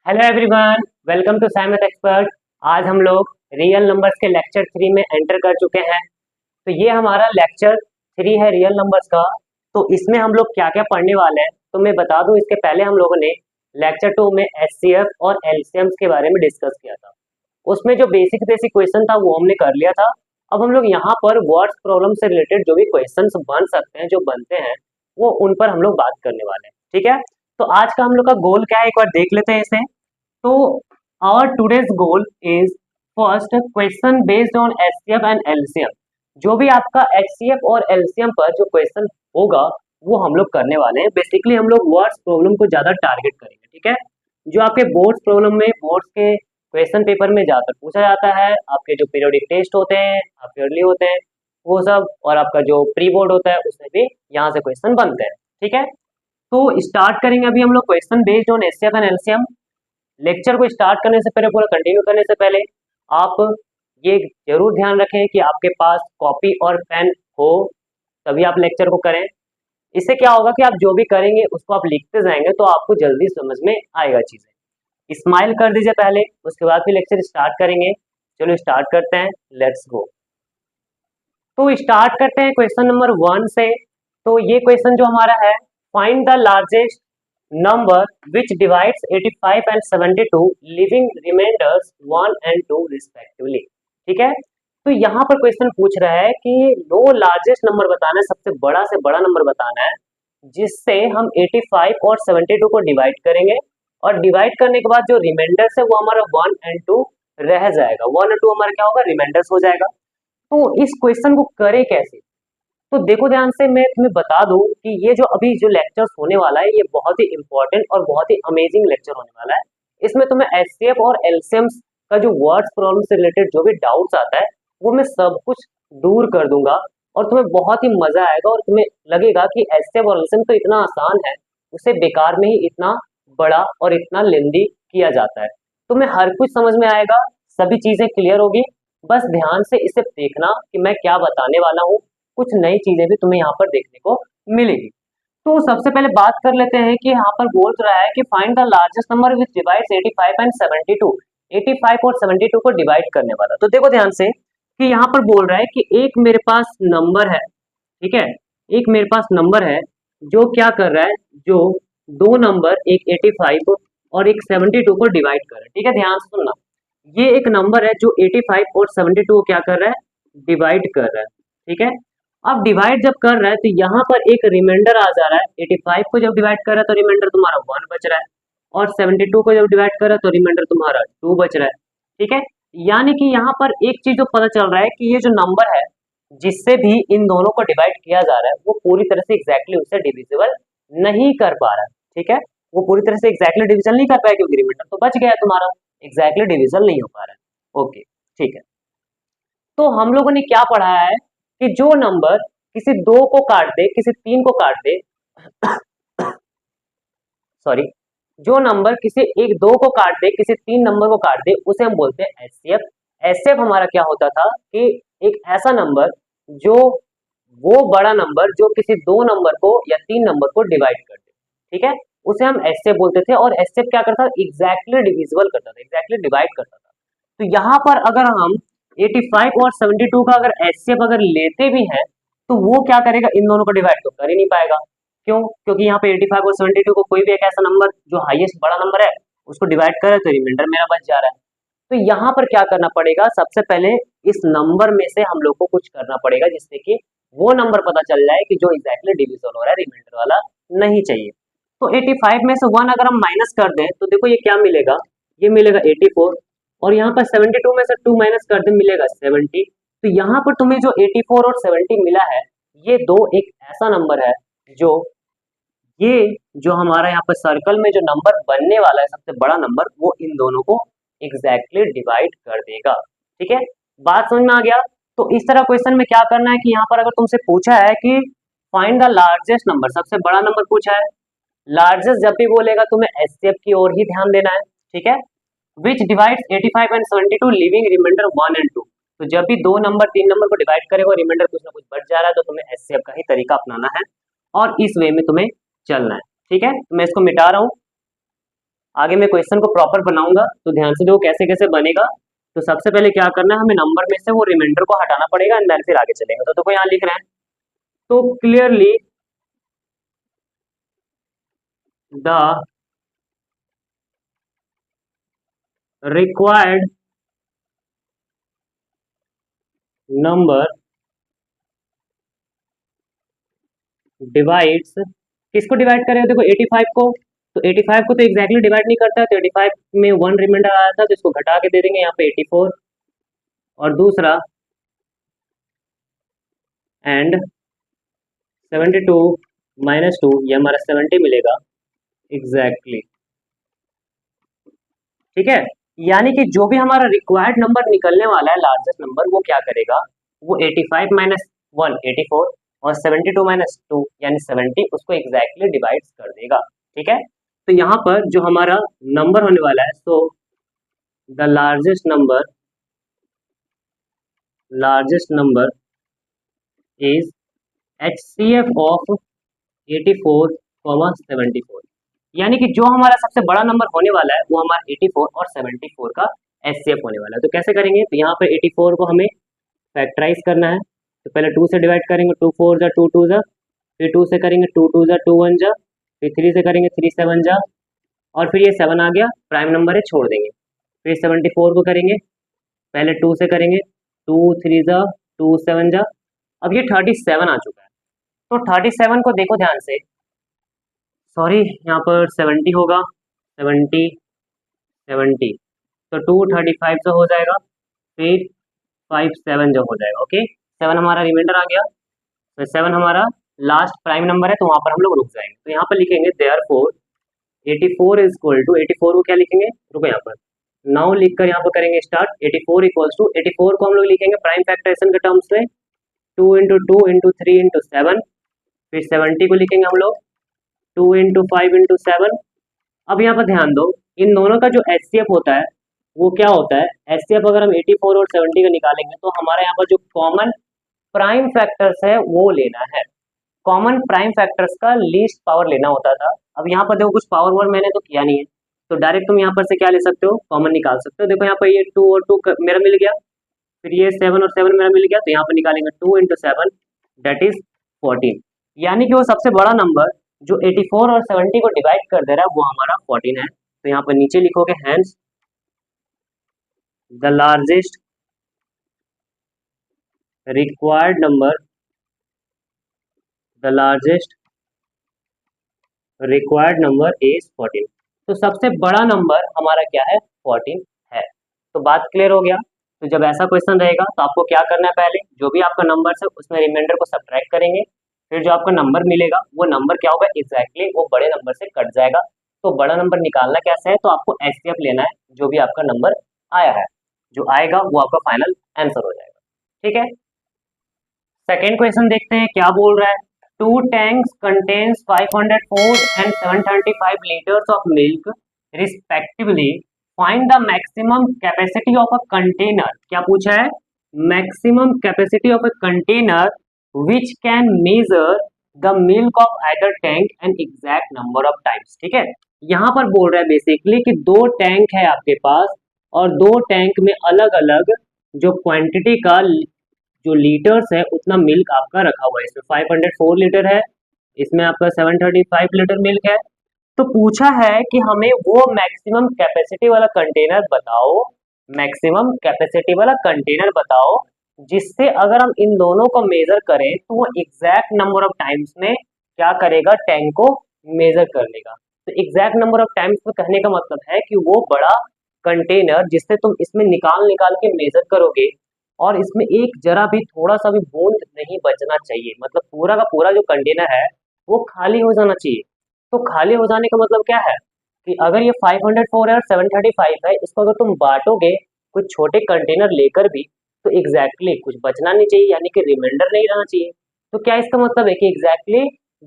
Hello everyone, welcome to साइमथ expert. आज हम लोग रियल नंबर्स के लेक्चर 3 में एंटर कर चुके हैं। तो ये हमारा लेक्चर 3 है रियल नंबर्स का। तो इसमें हम लोग क्या क्या पढ़ने वाले हैं तो मैं बता दूं, इसके पहले हम लोगों ने लेक्चर 2 में एचसीएफ और एलसीएम्स के बारे में डिस्कस किया था। उसमें जो बेसिक बेसिक क्वेश्चन था वो हमने कर लिया था। अब हम लोग यहाँ पर वर्ड्स प्रॉब्लम से रिलेटेड जो भी क्वेश्चंस बन सकते हैं, जो बनते हैं, वो उन पर हम लोग बात करने वाले हैं। ठीक है, तो आज का हम लोग का गोल क्या है, एक बार देख लेते हैं इसे। तो our today's goal is first question based on HCF and LCM। जो भी आपका HCF और LCM पर जो क्वेश्चन होगा वो हम लोग करने वाले हैं। बेसिकली हम लोग वर्ड्स प्रॉब्लम को ज्यादा टारगेट करेंगे। ठीक है, जो आपके बोर्ड्स प्रॉब्लम में, बोर्ड्स के क्वेश्चन पेपर में ज्यादातर पूछा जाता है, आपके जो पीरियोडिक टेस्ट होते हैं, हाफ ईयरली होते हैं, वो सब, और आपका जो प्री बोर्ड होता है उसमें भी यहाँ से क्वेश्चन बनते हैं। ठीक है, तो स्टार्ट करेंगे अभी हम लोग question based on HCF and LCM। Lecture को स्टार्ट करने से पहले, पूरा कंटिन्यू करने से पहले, आप ये जरूर ध्यान रखें कि आपके पास कॉपी और पेन हो, तभी आप लेक्चर को करें। इससे क्या होगा कि आप जो भी करेंगे उसको आप लिखते जाएंगे तो आपको जल्दी समझ में आएगा चीजें। स्माइल कर दीजिए पहले, उसके बाद फिर लेक्चर स्टार्ट करेंगे। चलो स्टार्ट करते हैं, लेट्स गो। तो स्टार्ट करते हैं क्वेश्चन नंबर 1 से। तो ये क्वेश्चन जो हमारा है, find the largest number which divides 85 and 72 leaving remainders 1 and 2 respectively। ठीक है, तो यहाँ पर क्वेश्चन पूछ रहा है कि दो लार्जेस्ट नंबर बताना है, सबसे बड़ा से बड़ा नंबर बताना है, जिससे हम 85 और 72 को डिवाइड करेंगे, और डिवाइड करने के बाद जो रिमाइंडर्स है वो हमारा 1 एंड 2 रह जाएगा। 1 और 2 हमारा क्या होगा, रिमाइंडर्स हो जाएगा। तो इस क्वेश्चन को करे कैसे, तो देखो ध्यान से, मैं तुम्हें बता दूं कि ये जो अभी जो लेक्चर्स होने वाला है ये बहुत ही इंपॉर्टेंट और बहुत ही अमेजिंग लेक्चर होने वाला है। इसमें तुम्हें एचसीएफ और एलसीएम्स का जो वर्ड्स प्रॉब्लम से रिलेटेड जो भी डाउट्स आता है वो मैं सब कुछ दूर कर दूंगा, और तुम्हें बहुत ही मजा आएगा, और तुम्हें लगेगा कि एचसीएफ और एलसीएम तो इतना आसान है, उसे बेकार में ही इतना बड़ा और इतना लेंदी किया जाता है। तुम्हें हर कुछ समझ में आएगा, सभी चीजें क्लियर होगी। बस ध्यान से इसे देखना कि मैं क्या बताने वाला हूँ, कुछ नई चीजें भी तुम्हें यहाँ पर देखने को मिलेगी। तो सबसे पहले बात कर लेते हैं कि यहाँ पर बोल रहा है कि find the largest number which divides 85 and 72। 85 और 72 को डिवाइड करने वाला। तो देखो ध्यान से कि यहाँ पर बोल रहा है कि एक मेरे पास नंबर है, ठीक है, एक मेरे पास नंबर है जो क्या कर रहा है, जो दो नंबर, एक 85 और एक 72 को डिवाइड कर रहा है। ठीक है, ध्यान से सुनना, ये एक नंबर है जो 85 और 72 को क्या कर रहा है, डिवाइड कर रहा है। ठीक है, अब डिवाइड जब कर रहा है तो यहाँ पर एक रिमाइंडर आ जा रहा है। 85 को जब डिवाइड कर रहा है तो रिमाइंडर तुम्हारा 1 बच रहा है, और 72 को जब डिवाइड कर रहा है तो रिमाइंडर तुम्हारा 2 बच रहा है। ठीक है, यानी कि यहाँ पर एक चीज जो पता चल रहा है कि ये जो नंबर है जिससे भी इन दोनों को डिवाइड किया जा रहा है वो पूरी तरह से एग्जैक्टली उससे डिविजिबल नहीं कर पा रहा है। ठीक है, वो पूरी तरह से एग्जैक्टली डिविजन नहीं कर पाया क्योंकि रिमाइंडर तो बच गया है तुम्हारा, एग्जैक्टली डिविजन नहीं हो पा रहा है। ओके, ठीक है, तो हम लोगों ने क्या पढ़ा है कि जो नंबर किसी दो को काट दे, किसी तीन को काट दे, सॉरी, जो नंबर किसी एक दो को काट दे, किसी तीन नंबर को काट दे, उसे हम बोलते हैं एचसीएफ। एचसीएफ हमारा क्या होता था कि एक ऐसा नंबर जो, वो बड़ा नंबर जो किसी दो नंबर को या तीन नंबर को डिवाइड कर दे, ठीक है, उसे हम एचसीएफ बोलते थे। और एचसीएफ क्या करता था, एग्जैक्टली डिविजिबल करता था, एग्जैक्टली डिवाइड करता था। तो यहाँ पर अगर हम 85 और 72 का अगर एचसीएफ अगर लेते भी हैं तो वो क्या करेगा, इन दोनों को डिवाइड तो कर ही नहीं पाएगा। क्यों, क्योंकि यहाँ पे 85 और 72 को कोई भी एक ऐसा नंबर जो हाईएस्ट बड़ा नंबर है उसको डिवाइड करे तो रिमाइंडर मेरा बच जा रहा है। तो यहाँ पर क्या करना पड़ेगा, सबसे पहले इस नंबर में से हम लोग को कुछ करना पड़ेगा जिससे कि वो नंबर पता चल जाए कि जो एग्जैक्टली डिविजन हो रहा है, रिमाइंडर वाला नहीं चाहिए। तो 85 में से 1 अगर हम माइनस कर दें तो देखो ये क्या मिलेगा, ये मिलेगा 84, और यहाँ पर 72 में से 2 माइनस कर दें मिलेगा 70। तो यहाँ पर तुम्हें जो 84 और 70 मिला है, ये दो एक ऐसा नंबर है जो, ये जो हमारा यहाँ पर सर्कल में जो नंबर बनने वाला है सबसे बड़ा नंबर, वो इन दोनों को एग्जैक्टली डिवाइड कर देगा। ठीक है, बात समझ में आ गया। तो इस तरह क्वेश्चन में क्या करना है कि यहाँ पर अगर तुमसे पूछा है कि फाइंड द लार्जेस्ट नंबर, सबसे बड़ा नंबर पूछा है, लार्जेस्ट जब भी बोलेगा तुम्हें एचसीएफ की ओर ही ध्यान देना है। ठीक है, which divides 85 and 72 leaving remainder 1 and 2। तो जब भी दो नंबर तीन नंबर को डिवाइड करेगा और रिमाइंडर कुछ ना कुछ बच जा रहा है तो तुम्हें एचसीएफ का ही तरीका अपनाना है और इस वे में तुम्हें चलना है। ठीक है, तो मैं इसको मिटा रहा हूं। आगे मैं क्वेश्चन को प्रॉपर बनाऊंगा, तो ध्यान से देखो कैसे कैसे बनेगा। तो सबसे पहले क्या करना है, हमें नंबर में से वो रिमाइंडर को हटाना पड़ेगा एंड देन फिर आगे चलेंगे। तो देखो यहाँ लिख रहे हैं, तो clearly the required number divides, किसको डिवाइड करेगा, देखो 85 को, तो 85 को तो एग्जैक्टली डिवाइड नहीं करता है, तो 85 में 1 रिमाइंडर आया था तो इसको घटा के दे देंगे यहाँ पे 84, और दूसरा एंड 72 माइनस 2, ये हमारा 70 मिलेगा एग्जैक्टली। ठीक है, यानी कि जो भी हमारा रिक्वायर्ड नंबर निकलने वाला है लार्जेस्ट नंबर, वो क्या करेगा, वो 85 माइनस 1 84 और 72 माइनस 2 यानी 70 उसको एग्जैक्टली डिवाइड कर देगा। ठीक है, तो यहाँ पर जो हमारा नंबर होने वाला है, so the largest number is HCF of 84, 74, यानी कि जो हमारा सबसे बड़ा नंबर होने वाला है वो हमारा 84 और 74 का HCF होने वाला है। तो कैसे करेंगे, तो यहाँ पर 84 को हमें फैक्टराइज करना है, तो पहले 2 से डिवाइड करेंगे, 2 4 जा 2 2 जा, फिर 2 से करेंगे 2 2 जा 2 1 जा, फिर 3 से करेंगे 3 7 जा, और फिर ये 7 आ गया, प्राइम नंबर है छोड़ देंगे। फिर 74 को करेंगे, पहले 2 से करेंगे, 2 3 जा 2 7 जा, अब ये 37 आ चुका है। तो 37 को देखो ध्यान से, सॉरी यहाँ पर 70 होगा, 70 70, तो 2 35 जो हो जाएगा, फिर 5 7 जो हो जाएगा। ओके, 7 हमारा रिमाइंडर आ गया, तो 7 हमारा लास्ट प्राइम नंबर है, तो वहां पर हम लोग रुक जाएंगे। तो यहाँ पर लिखेंगे देयरफॉर 84 इज इक्वल टू 84 को क्या लिखेंगे, रुको यहाँ पर नाउ लिखकर यहाँ पर करेंगे स्टार्ट। 84 इक्वल्स टू 84 को हम लोग लिखेंगे प्राइम फैक्टराइजेशन के टर्म्स में 2 इंटू 2 इंटू 3 इंटू 7, फिर 70 को लिखेंगे हम लोग 2 इंटू 5 इंटू 7। अब यहाँ पर ध्यान दो, इन दोनों का जो HCF होता है वो क्या होता है, HCF अगर हम 84 और 70 का निकालेंगे तो हमारे यहाँ पर जो कॉमन प्राइम फैक्टर्स है वो लेना है, कॉमन प्राइम फैक्टर्स का लीस्ट पावर लेना होता था। अब यहाँ पर देखो कुछ पावर वर्ड मैंने तो किया नहीं है, तो डायरेक्ट तुम यहाँ पर से क्या ले सकते हो, कॉमन निकाल सकते हो। देखो यहाँ पर ये 2 और 2 मेरा मिल गया, फिर ये 7 और 7 मेरा मिल गया, तो यहाँ पर निकालेंगे 2 इंटू 7 डेट इज 14, यानी कि वो सबसे बड़ा नंबर जो 84 और 70 को डिवाइड कर दे रहा है वो हमारा 14 है। तो यहाँ पर नीचे लिखोगे hence the largest required number, the largest required number is 14। तो सबसे बड़ा नंबर हमारा क्या है, 14 है। तो बात क्लियर हो गया। तो जब ऐसा क्वेश्चन रहेगा तो आपको क्या करना है, पहले जो भी आपका नंबर है उसमें रिमाइंडर को सब्ट्रैक्ट करेंगे, फिर जो आपका नंबर मिलेगा वो नंबर क्या होगा, एग्जैक्टली वो बड़े नंबर से कट जाएगा। तो बड़ा नंबर निकालना कैसे है, तो आपको HCF लेना है, जो भी आपका नंबर आया है, जो आएगा वो आपका फाइनल आंसर हो जाएगा। ठीक है, सेकेंड क्वेश्चन देखते हैं क्या बोल रहा है। 2 tanks contains 500 food and 735 liters of milk respectively. Find the maximum capacity of a container. क्या पूछा है, maximum capacity of a container which can measure the milk of either tank and exact number of times. ठीक है, यहाँ पर बोल रहा है बेसिकली कि 2 टैंक है आपके पास और 2 टैंक में अलग अलग जो क्वांटिटी का जो लीटर्स है उतना मिल्क आपका रखा हुआ है। इसमें 504 लीटर है, इसमें आपका 735 लीटर मिल्क है। तो पूछा है कि हमें वो मैक्सिमम कैपेसिटी वाला कंटेनर बताओ, मैक्सिमम कैपेसिटी वाला कंटेनर बताओ जिससे अगर हम इन दोनों को मेजर करें तो वो एग्जैक्ट नंबर ऑफ टाइम्स में क्या करेगा, टैंक को मेजर कर लेगा। तो एग्जैक्ट नंबर ऑफ टाइम्स में कहने का मतलब है कि वो बड़ा कंटेनर जिससे तुम इसमें निकाल निकाल के मेजर करोगे और इसमें एक जरा भी थोड़ा सा भी बूंद नहीं बचना चाहिए, मतलब पूरा का पूरा जो कंटेनर है वो खाली हो जाना चाहिए। तो खाली हो जाने का मतलब क्या है कि अगर ये 504 है और 735 है, इसको अगर तुम बांटोगे कुछ छोटे कंटेनर लेकर भी तो एग्जैक्टली कुछ बचना नहीं चाहिए, यानी कि रिमाइंडर नहीं रहना चाहिए। तो क्या इसका मतलब है कि एग्जैक्टली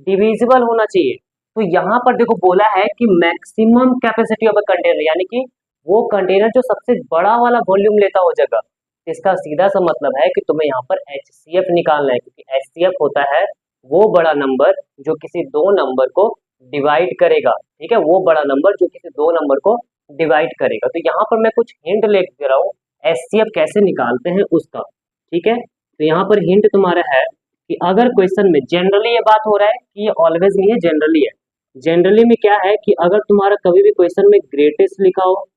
डिविजिबल होना चाहिए। तो यहाँ पर देखो बोला है कि maximum capacity of a container, यानी कि वो कंटेनर जो सबसे बड़ा वाला वॉल्यूम लेता हो जगह, इसका सीधा सा मतलब है कि तुम्हें यहाँ पर HCF निकालना है, क्योंकि HCF होता है वो बड़ा नंबर जो किसी दो नंबर को डिवाइड करेगा, ठीक है, वो बड़ा नंबर जो किसी दो नंबर को डिवाइड करेगा। तो यहाँ पर मैं कुछ हिंट ले दे रहा हूँ एचसीएफ कैसे निकालते हैं उसका, ठीक है। तो यहाँ पर हिंट तुम्हारा है कि अगर क्वेश्चन में जनरली ये बात हो रहा है कि ये ऑलवेज नहीं है, जनरली है। जनरली में क्या है कि अगर तुम्हारा कभी भी क्वेश्चन में ग्रेटेस्ट लिखा हो,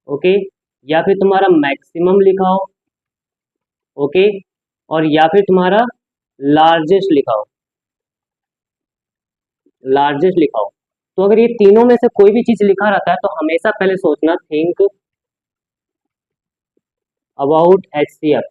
ओके, या फिर तुम्हारा मैक्सिमम लिखा हो, ओके, और या फिर तुम्हारा लार्जेस्ट लिखा हो, लार्जेस्ट लिखा हो, तो अगर ये तीनों में से कोई भी चीज लिखा रहता है तो हमेशा पहले सोचना थिंक अबाउट एचसीएफ।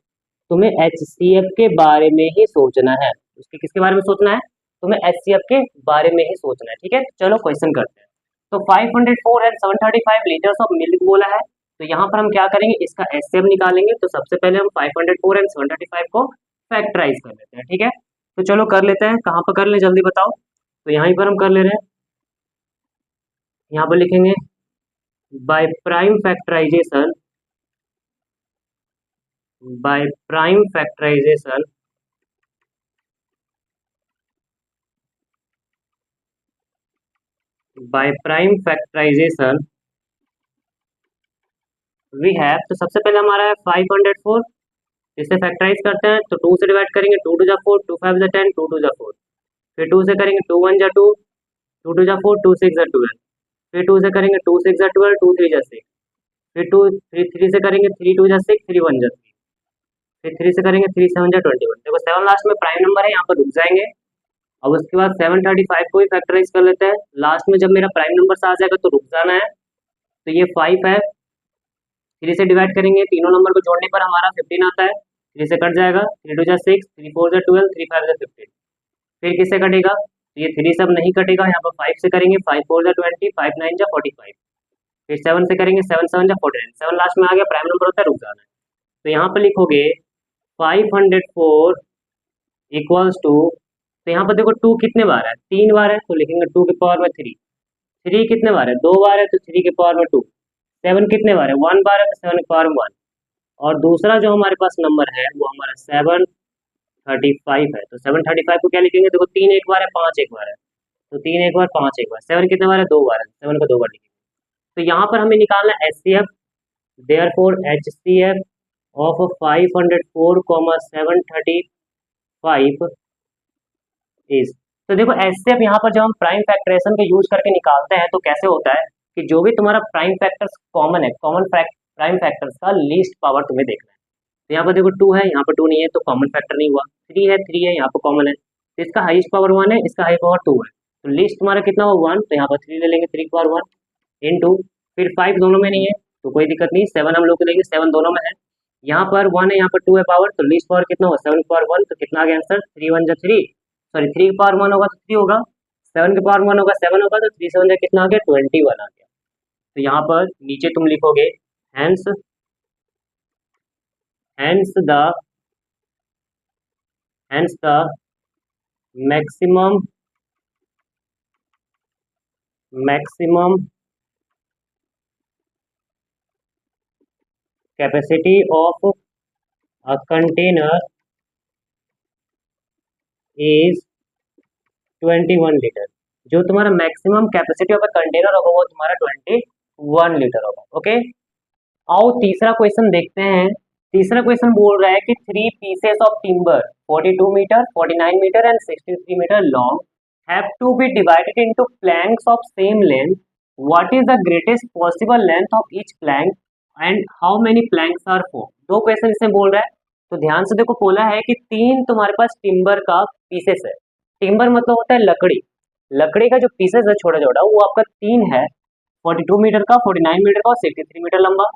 तुम्हें एचसीएफ के बारे में ही सोचना है, उसके किसके बारे में सोचना है, तुम्हें एचसीएफ के बारे में ही सोचना है, ठीक है। चलो क्वेश्चन करते हैं। तो 504 एंड 735 लीटर्स ऑफ मिल्क बोला है, तो यहाँ पर हम क्या करेंगे, इसका एचसीएफ निकालेंगे। तो सबसे पहले हम 504 एंड 735 को फैक्टराइज कर लेते हैं, ठीक है। तो चलो कर लेते हैं, कहाँ पर कर ले जल्दी बताओ। तो यहीं पर हम कर ले रहे हैं, यहाँ पर लिखेंगे by prime factorization, by prime factorization by prime factorization we have. तो सबसे पहले हमारा है 504, इसे फैक्टराइज करते हैं तो 2 से डिवाइड करेंगे, 2 2 जा 4, 2 5 जा 10, 2 2 जा 4, फिर 2 से करेंगे 2 1 जा 2, 2 2 जा 4, 2 6 जा 12, फिर 2 से करेंगे 2 6 जा 12, 2 3 जा 6, फिर 2 3 से करेंगे 3 2 जा 6, 3 1 जा 3, फिर 3 से करेंगे 3 7 जा 21। देखो 7 लास्ट में प्राइम नंबर है, यहाँ पर रुक जाएंगे। अब उसके बाद 735 को भी फैक्टराइज कर लेते हैं। लास्ट में जब मेरा प्राइम नंबर आ जाएगा तो रुक जाना है। तो ये 5 है, 3 से डिवाइड करेंगे, तीनों नंबर को जोड़ने पर हमारा 15 आता है, 3 से कट जाएगा, 3 2 जा 6, 3 4 जा 12, 3 5 जा 15। फिर किससे कटेगा, तो ये 3 सब नहीं कटेगा, यहाँ पर 5 से करेंगे, 5 4 जा 20, 5 9 जा 45, फिर 7 से करेंगे, 7 7 जा 49, 7 लास्ट में आ गया, प्राइम नंबर होता है, रुक जाना है। तो यहाँ पर लिखोगे 504 इक्वल्स टू, तो यहाँ पर देखो 2 कितने बार है, 3 बार है, तो लिखेंगे 2 की पावर में 3, 3 कितने बार है, 2 बार है, तो 3 की पावर में 2, 7 कितने बार है, 1 बार है, तो 7 की पावर में 1, और दूसरा जो हमारे पास नंबर है वो हमारा 735 है। तो 735 को क्या लिखेंगे, देखो 3 एक बार है, 5 एक बार है, तो 3 एक बार, 5 एक बार, 7 कितने बार है, 2 बार है, 7 को 2 बार लिखेंगे। तो यहाँ पर हमें निकालना है HCF, therefore HCF of 504, 735 is. तो देखो एचसीएफ यहाँ पर जब हम प्राइम फैक्टराइजेशन के यूज करके निकालते हैं तो कैसे होता है कि जो भी तुम्हारा प्राइम फैक्टर्स कॉमन है, कॉमन प्राइम फैक्टर्स का लीस्ट पावर तुम्हें देखना है। तो यहाँ पर देखो 2 है, यहाँ पर 2 नहीं है, तो कॉमन फैक्टर नहीं हुआ। 3 है, 3 है, यहाँ पर कॉमन है, तो इसका हाईएस्ट पावर 1 है, इसका हाई पावर 2 है, तो लीस्ट तुम्हारा कितना हो 1, तो यहाँ पर 3 ले लेंगे, 3 पावर 1 इनटू, फिर 5 दोनों में नहीं है तो कोई दिक्कत नहीं, 7 हम लोग लेंगे, 7 दोनों में है, यहाँ पर 1 है, यहाँ पर 2 है पावर, तो लीस्ट पावर कितना होगा, 7 पावर 1, तो कितना आ गया आंसर, 3 1 जा 3, सॉरी 3 की पावर 1 होगा तो 3 होगा, 7 की पावर 1 होगा 7 होगा, तो 3 7 जा कितना आ गया, 21 आ गया। तो यहाँ पर नीचे तुम लिखोगे hence hence the hence the maximum maximum capacity of a container is 21 litre. जो तुम्हारा maximum capacity of a container होगा वो तुम्हारा 21 लीटर होगा, ओके। आओ तीसरा क्वेश्चन देखते हैं। तीसरा क्वेश्चन बोल रहा है कि 3 pieces of timber 42 metre, 49 metre and 63 metre long have to be divided into planks of same length. What is the greatest possible length of each plank and how many planks are form. दो question इसमें बोल रहा है, तो ध्यान से देखो। बोला है कि 3 तुम्हारे पास टिम्बर का पीसेस है। टिम्बर मतलब होता है लकड़ी, लकड़ी का जो पीसेस है छोटा छोटा वो आपका 3 है, 42 मीटर का, 49 मीटर का और 63 मीटर लंबा।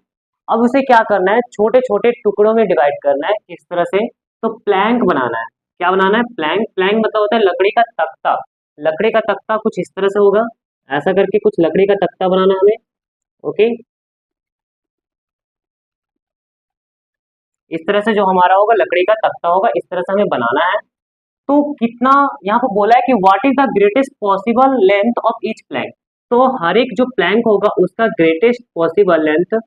अब उसे क्या करना है, छोटे छोटे टुकड़ों में डिवाइड करना है इस तरह से। तो प्लैंक बनाना है, क्या बनाना है, प्लैंक। प्लैंक मतलब होता है लकड़ी का तख्ता, लकड़ी का तख्ता कुछ इस तरह से होगा, ऐसा करके कुछ लकड़ी का तख्ता बनाना है हमें, ओके। इस तरह से जो हमारा होगा लकड़ी का तख्ता होगा, इस तरह से हमें बनाना है। तो कितना यहाँ पर बोला है कि what is the greatest possible length of each plank. तो हर एक जो प्लैंक होगा उसका ग्रेटेस्ट पॉसिबल लेंथ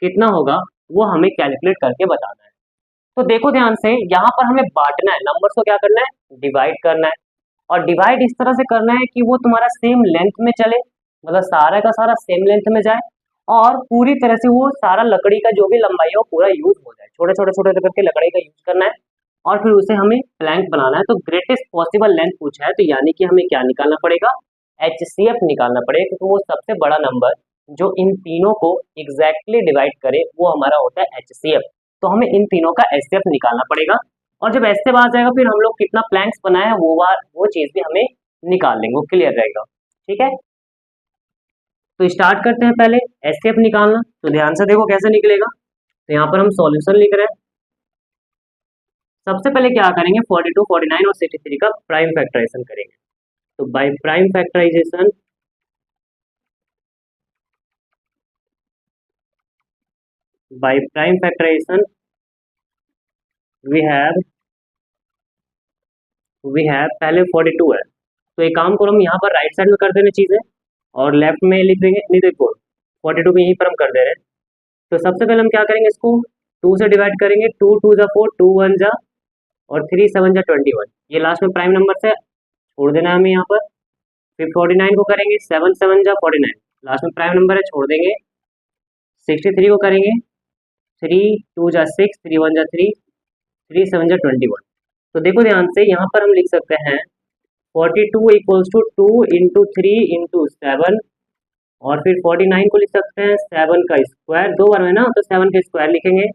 कितना होगा वो हमें कैलकुलेट करके बताना है। तो देखो ध्यान से, यहाँ पर हमें बांटना है, नंबर्स को क्या करना है, डिवाइड करना है। और डिवाइड इस तरह से करना है कि वो तुम्हारा सेम लेंथ में चले, मतलब सारा का सारा सेम लेंथ में जाए और पूरी तरह से वो सारा लकड़ी का जो भी लंबाई है वो पूरा यूज हो जाए। छोटे छोटे छोटे करके लकड़ी का यूज करना है और फिर उसे हमें प्लैंक बनाना है। तो ग्रेटेस्ट पॉसिबल लेंथ पूछा है, तो यानी कि हमें क्या निकालना पड़ेगा, HCF निकालना पड़ेगा, क्योंकि वो सबसे बड़ा नंबर जो इन तीनों को एग्जैक्टली डिवाइड करे वो हमारा होता है HCF। तो हमें इन तीनों का HCF निकालना पड़ेगा और जब HCF आ जाएगा फिर हम लोग कितना प्लैंक्स बनाए वो चीज भी हमें निकाल लेंगे, वो क्लियर रहेगा। ठीक है, तो स्टार्ट करते हैं पहले HCF निकालना। तो ध्यान से देखो कैसे निकलेगा। तो यहाँ पर हम सॉल्यूशन लिख रहे हैं। सबसे पहले क्या करेंगे, 42, 49 और 63 का प्राइम फैक्टराइजेशन करेंगे। तो by prime factorization we have पहले 42 है, तो एक काम करो हम यहाँ पर राइट साइड में कर देने चीजें और लेफ्ट में लिख देंगे। नहीं देखो 42 को यहीं पर हम कर दे रहे हैं। तो सबसे पहले हम क्या करेंगे, इसको 2 से डिवाइड करेंगे। 2 2 जा 4, 2 1 जा और 3 7 जा 21। ये लास्ट में प्राइम नंबर से छोड़ देना है हमें यहाँ पर। फिर 49 को करेंगे, 7 7 जा 49, लास्ट में प्राइम नंबर है, छोड़ देंगे। 63 को करेंगे, 3 2 जा 6, 3 1 जा 3, 3 7 जा 21। तो देखो ध्यान से यहाँ पर हम लिख सकते हैं 42 इक्वल्स टू 2 इंटू 3 इंटू 7 और फिर 49 को लिख सकते हैं 7 का स्क्वायर, दो बार में ना, तो 7 का स्क्वायर लिखेंगे।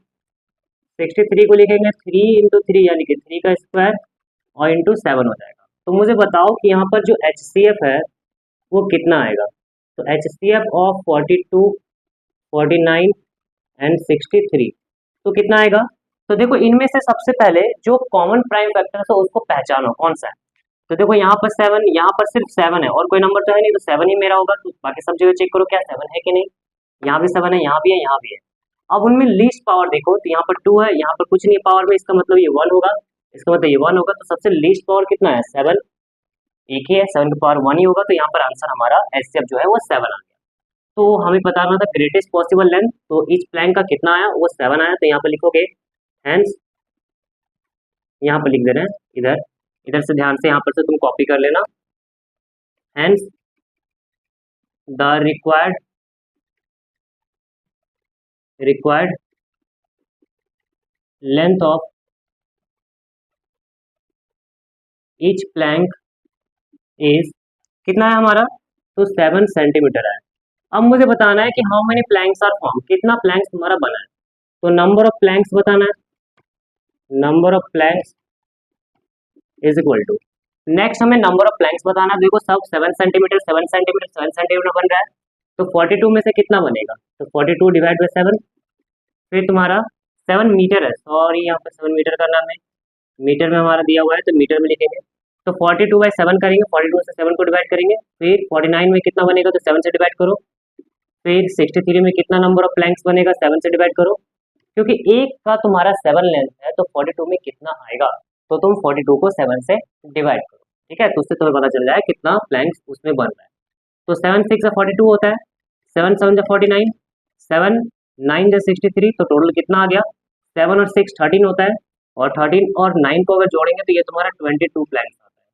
63 को लिखेंगे 3 इंटू 3 यानी कि 3 का स्क्वायर और इंटू 7 हो जाएगा। तो मुझे बताओ कि यहाँ पर जो HCF है वो कितना आएगा। तो HCF ऑफ 42, 49 एंड 63 तो कितना आएगा। तो देखो इनमें से सबसे पहले जो कॉमन प्राइम फैक्टर है उसको पहचानो कौन सा है। तो देखो यहाँ पर 7, यहाँ पर सिर्फ 7 है और कोई नंबर तो है नहीं, तो 7 ही मेरा होगा। तो बाकी सब जगह चेक करो क्या 7 है कि नहीं। यहाँ भी 7 है, यहाँ भी है, यहाँ भी है। अब उनमें लीस्ट पावर देखो, तो यहाँ पर 2 है, यहाँ पर कुछ नहीं पावर में, इसका मतलब ये 1 होगा, इसका मतलब ये 1 होगा। तो सबसे लीस्ट पावर कितना है, 7, एक ही है, 7 की पावर 1 ही होगा। तो यहाँ पर आंसर हमारा HCF जो है वो 7 आ गया। तो हमें पता था ग्रेटेस्ट पॉसिबल लेंथ, तो इस प्लैंक का कितना आया, वो 7 आया। तो यहाँ पर लिखोगे हेंस, यहाँ पर लिख दे रहे हैं, इधर इधर से ध्यान से यहाँ पर से तुम कॉपी कर लेना। Hence the required length of each plank is, कितना है हमारा, तो 7 सेंटीमीटर है। अब मुझे बताना है कि how many planks are form, कितना प्लैंक्स तुम्हारा बना है। तो नंबर ऑफ प्लैंक्स बताना है, number of planks is equal to, next हमें नंबर ऑफ प्लैंक्स बताना है। देखो सब 7 सेंटीमीटर 7 सेंटीमीटर 7 सेंटीमीटर बन रहा है, तो 42 में से कितना बनेगा, तो 42 डिवाइड बाई 7। फिर तुम्हारा 7 मीटर है, सॉरी यहाँ पर 7 मीटर का नाम है, मीटर में हमारा दिया हुआ है तो मीटर में लिखेंगे। तो 42/7 करेंगे, 42 से 7 को डिवाइड करेंगे। फिर 49 में कितना बनेगा, तो 7 से डिवाइड करो। फिर 63 में कितना नंबर ऑफ प्लैंक्स बनेगा, 7 से डिवाइड करो। क्योंकि एक का तुम्हारा 7 लेंथ है तो 42 में कितना आएगा, तो तुम 42 को 7 से डिवाइड करो। ठीक है, तो उससे तुम्हें पता चल जाए कितना प्लैंक्स उसमें बन रहा है। तो 7 6 42 होता है, 7 7 49, 7 9 63, तो टोटल कितना आ गया, 7 और 6 13 होता है, और 13 और 9 को अगर जोड़ेंगे तो ये तुम्हारा 22 प्लैंक्स आता है।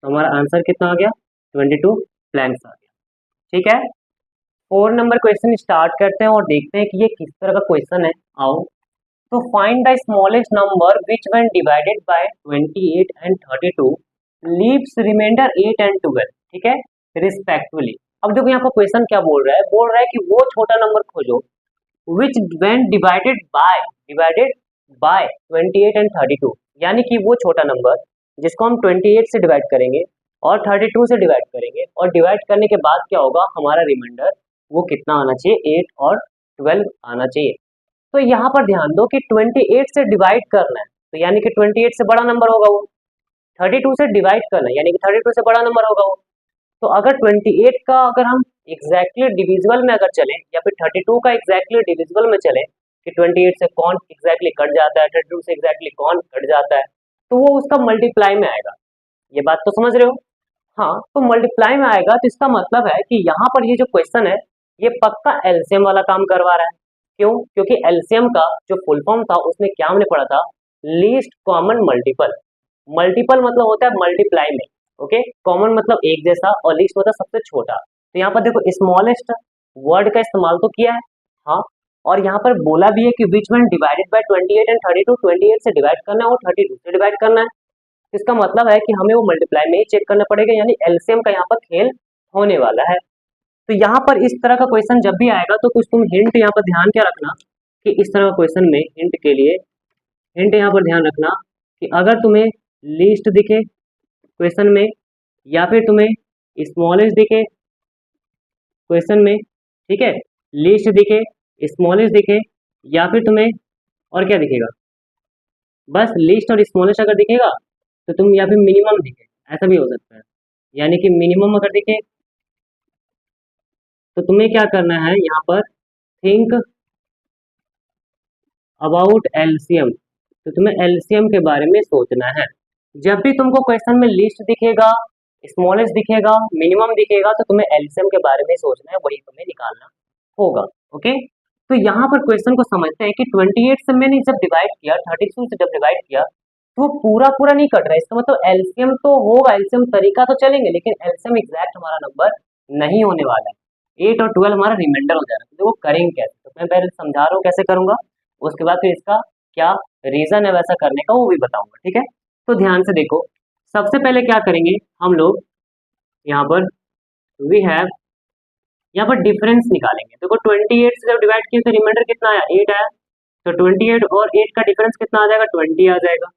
तो हमारा आंसर कितना आ गया, 22 प्लैंक्स आ गया। ठीक है, 4 नंबर क्वेश्चन स्टार्ट करते हैं और देखते हैं कि ये किस तरह का क्वेश्चन है। आओ, तो find the smallest number which when divided by 28 and 32 leaves remainder 8 and 12, ठीक है, रिस्पेक्टिवली। अब देखो यहाँ पर क्वेश्चन क्या बोल रहा है कि वो छोटा नंबर खोजो विच व्हेन डिवाइडेड बाय 28 एंड 32, यानी कि वो छोटा नंबर जिसको हम 28 से डिवाइड करेंगे और 32 से डिवाइड करेंगे, और डिवाइड करने के बाद क्या होगा, हमारा रिमाइंडर वो कितना आना चाहिए, 8 और 12 आना चाहिए। तो यहाँ पर ध्यान दो कि 28 से डिवाइड करना है, तो यानी कि 28 से बड़ा नंबर होगा वो, 32 से डिवाइड करना है यानी कि 32 से बड़ा नंबर होगा वो। तो अगर 28 का अगर हम एग्जैक्टली डिविजिबल में अगर चलें, या फिर 32 का एग्जैक्टली डिविजिबल में चलें कि 28 से कौन एग्जैक्टली कट जाता है, 32 से एग्जैक्टली कौन कट जाता है, तो वो उसका मल्टीप्लाई में आएगा। ये बात तो समझ रहे हो। हाँ, तो मल्टीप्लाई में आएगा, तो इसका मतलब है कि यहाँ पर ये जो क्वेश्चन है ये पक्का एलसीएम वाला काम करवा रहा है। क्यों, क्योंकि एलसीएम का जो फुल फॉर्म था उसमें क्या हमने पढ़ा था, लीस्ट कॉमन मल्टीपल। मल्टीपल मतलब होता है मल्टीप्लाई में, ओके, कॉमन मतलब एक जैसा और लीस्ट मतलब सबसे छोटा। तो यहाँ पर देखो स्मॉलेस्ट वर्ड का इस्तेमाल तो किया है, हाँ, और यहाँ पर बोला भी है कि which one divided by 28 and 32, 28 से डिवाइड करना है और 32 से डिवाइड करना है। इसका मतलब है कि हमें वो मल्टीप्लाई में ही चेक करना पड़ेगा, यानी एलसीएम का यहाँ पर खेल होने वाला है। तो यहाँ पर इस तरह का क्वेश्चन जब भी आएगा तो कुछ तुम हिंट यहाँ पर ध्यान क्या रखना कि इस तरह का क्वेश्चन में हिंट के लिए हिंट यहाँ पर ध्यान रखना कि अगर तुम्हें लीस्ट दिखे क्वेश्चन में या फिर तुम्हें स्मॉलेस्ट दिखे क्वेश्चन में, ठीक है, लीस्ट दिखे, स्मॉलेस्ट दिखे या फिर तुम्हें और क्या दिखेगा, बस लीस्ट और स्मॉलेस्ट अगर दिखेगा तो तुम या फिर मिनिमम दिखे, ऐसा भी हो सकता है, यानी कि मिनिमम अगर दिखे तो तुम्हें क्या करना है यहाँ पर थिंक अबाउट एलसीएम, तो तुम्हें एलसीएम के बारे में सोचना है। जब भी तुमको क्वेश्चन में लिस्ट दिखेगा, स्मॉलेस्ट दिखेगा, मिनिमम दिखेगा तो तुम्हें एलसीएम के बारे में सोचना है, वही तुम्हें निकालना होगा। ओके, तो यहाँ पर क्वेश्चन को समझते हैं कि 28 से मैंने जब डिवाइड किया, 32 से जब डिवाइड किया तो वो पूरा पूरा नहीं कट रहा है, इसका मतलब एलसीएम तो होगा, एलसीएम तरीका तो चलेंगे लेकिन एलसीएम एग्जैक्ट हमारा नंबर नहीं होने वाला है। 8 और 12 हमारा रिमाइंडर हो जाएगा, तो वो करेंगे कैसे, तो मैं पहले समझा रहा हूँ कैसे करूंगा, उसके बाद फिर इसका क्या रीजन है वैसा करने का वो भी बताऊंगा, ठीक है। तो ध्यान से देखो, सबसे पहले क्या करेंगे हम लोग, यहाँ पर वी हैव, यहाँ पर डिफरेंस निकालेंगे। देखो 28 से जब डिवाइड किया तो रिमाइंडर कितना आया, 8 आया, तो 28 और 8 का डिफरेंस कितना आ जाएगा, 20 आ जाएगा।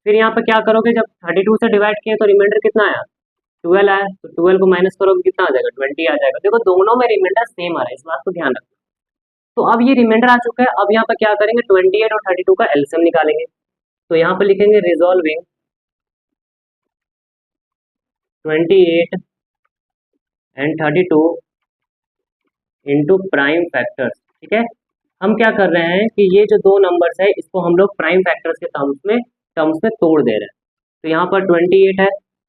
फिर यहाँ पर क्या करोगे, जब 32 से डिवाइड किया तो रिमाइंडर कितना आया, 12 आया, तो 12 को माइनस करोगे कितना आ जाएगा, 20 आ जाएगा। देखो दोनों में रिमाइंडर सेम आ रहा है, इस बात को ध्यान रखना। तो अब ये रिमाइंडर आ चुका है, अब यहाँ पर क्या करेंगे 28 और 32 का एलसीएम निकालेंगे। तो यहाँ पर लिखेंगे resolving 28 and 32 into prime factors, ठीक है। हम क्या कर रहे हैं कि ये जो दो नंबर्स है इसको हम लोग प्राइम फैक्टर्स के टर्म्स में तोड़ दे रहे हैं। तो यहाँ पर 28 है,